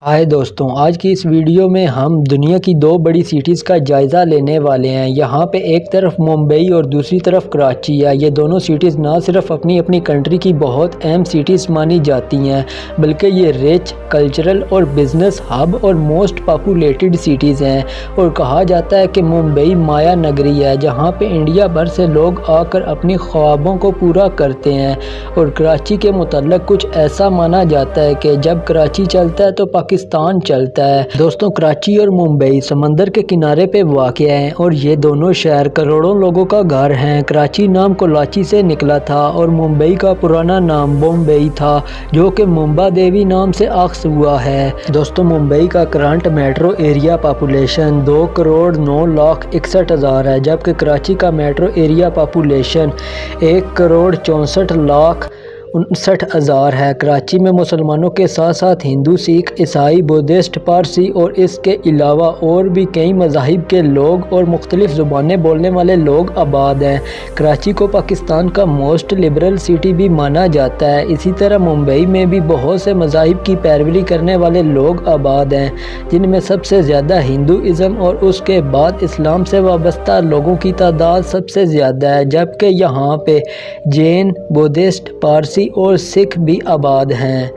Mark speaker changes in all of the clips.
Speaker 1: हाय दोस्तों, आज की इस वीडियो में हम दुनिया की दो बड़ी सिटीज़ का जायज़ा लेने वाले हैं। यहाँ पे एक तरफ मुंबई और दूसरी तरफ कराची है। ये दोनों सिटीज़ ना सिर्फ अपनी अपनी कंट्री की बहुत अहम सिटीज़ मानी जाती हैं, बल्कि ये रिच कल्चरल और बिज़नेस हब और मोस्ट पॉपुलेटेड सिटीज़ हैं। और कहा जाता है कि मुंबई माया नगरी है, जहाँ पे इंडिया भर से लोग आकर अपनी ख्वाबों को पूरा करते हैं। और कराची के मुतल्लिक़ कुछ ऐसा माना जाता है कि जब कराची चलता है तो पाकिस्तान चलता है। दोस्तों, कराची और मुंबई समंदर के किनारे पे वाक़या हैं और ये दोनों शहर करोड़ों लोगों का घर हैं। कराची नाम कोलाची से निकला था और मुंबई का पुराना नाम बॉम्बई था, जो कि मुंबा देवी नाम से अक्स हुआ है। दोस्तों, मुंबई का करंट मेट्रो एरिया पॉपुलेशन 2,09,61,000 है, जबकि कराची का मेट्रो एरिया पॉपुलेशन 1,64,59,000 है। कराची में मुसलमानों के साथ साथ हिंदू, सिख, ईसाई, बुद्धिस्ट, पारसी और इसके अलावा और भी कई मज़ाहिब के लोग और मुख्तलिफ ज़ुबानें बोलने वाले लोग आबाद हैं। कराची को पाकिस्तान का मोस्ट लिबरल सिटी भी माना जाता है। इसी तरह मुंबई में भी बहुत से मज़ाहिब की पैरवी करने वाले लोग आबाद हैं, जिनमें सबसे ज़्यादा हिंदुइज़्म और उसके बाद इस्लाम से वाबस्ता लोगों की तादाद सबसे ज़्यादा है, जबकि यहाँ पे जैन, बुद्धिस्ट, पारसी और सिख भी आबाद हैं।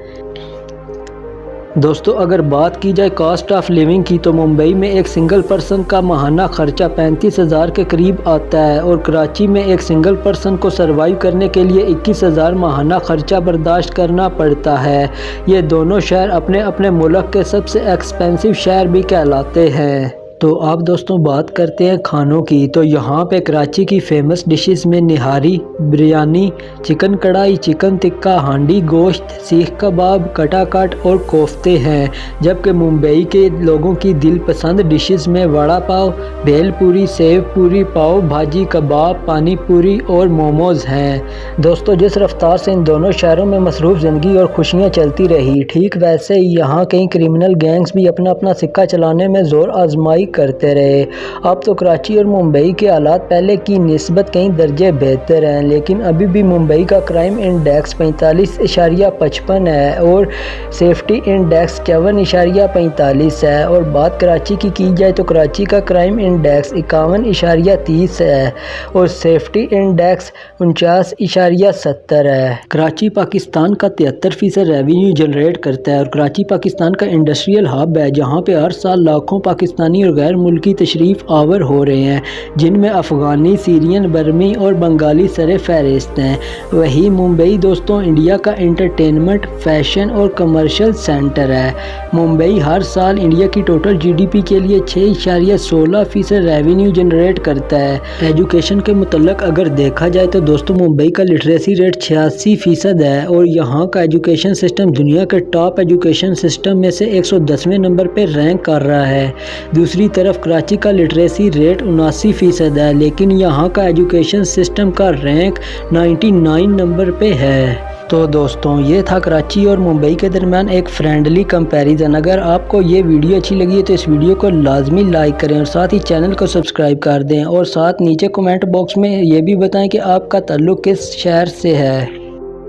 Speaker 1: दोस्तों, अगर बात की जाए कॉस्ट ऑफ लिविंग की, तो मुंबई में एक सिंगल पर्सन का माहाना खर्चा 35,000 के करीब आता है और कराची में एक सिंगल पर्सन को सरवाइव करने के लिए 21,000 माहाना खर्चा बर्दाश्त करना पड़ता है। ये दोनों शहर अपने अपने मुल्क के सबसे एक्सपेंसिव शहर भी कहलाते हैं। तो आप दोस्तों बात करते हैं खानों की, तो यहाँ पे कराची की फेमस डिशेस में निहारी, बिरयानी, चिकन कढ़ाई, चिकन टिक्का, हांडी गोश्त, सीख कबाब, कटाकट और कोफ्ते हैं। जबकि मुंबई के लोगों की दिल पसंद डिशेस में वड़ा पाव, भेल पूरी, सेव पूरी, पाव भाजी, कबाब, पानी पूरी और मोमोज़ हैं। दोस्तों, जिस रफ्तार से इन दोनों शहरों में मसरूफ़ ज़िंदगी और खुशियाँ चलती रही, ठीक वैसे ही यहाँ कई क्रिमिनल गैंग्स भी अपना अपना सिक्का चलाने में ज़ोर आजमाई करते रहे। अब तो कराची और मुंबई के हालात पहले की निस्बत कई दर्जे बेहतर हैं, लेकिन अभी भी मुंबई का क्राइम इंडेक्स 45.55 है और सेफ्टी इंडेक्स 54.45 है। और बात कराची की जाए तो कराची का क्राइम इंडेक्स 51.30 है और सेफ्टी इंडेक्स 49.70 है। कराची पाकिस्तान का 73% रेवेन्यू जनरेट करता है और कराची पाकिस्तान का इंडस्ट्रियल हब है, जहाँ पे हर साल लाखों पाकिस्तानी और गैर मुल्की तशरीफ़ आवर हो रहे हैं, जिनमें अफ़गानी, सीरियन, बर्मी और बंगाली सरे फहरिस्त हैं। वही मुंबई दोस्तों इंडिया का एंटरटेनमेंट, फैशन और कमर्शियल सेंटर है। मुंबई हर साल इंडिया की टोटल जीडीपी के लिए 6.16% रेवेन्यू जनरेट करता है। एजुकेशन के मुतल्लिक़ अगर देखा जाए तो दोस्तों मुंबई का लिटरेसी रेट 86% है और यहाँ का एजुकेशन सिस्टम दुनिया के टॉप एजुकेशन सिस्टम में से 110वें नंबर पर रैंक कर रहा है। दूसरी तरफ कराची का लिटरेसी रेट 79% है, लेकिन यहाँ का एजुकेशन सिस्टम का रैंक 99 नंबर पे है। तो दोस्तों, ये था कराची और मुंबई के दरमियान एक फ्रेंडली कंपैरिजन। अगर आपको ये वीडियो अच्छी लगी है तो इस वीडियो को लाजमी लाइक करें और साथ ही चैनल को सब्सक्राइब कर दें और साथ नीचे कमेंट बॉक्स में ये भी बताएं कि आपका ताल्लुक़ किस शहर से है।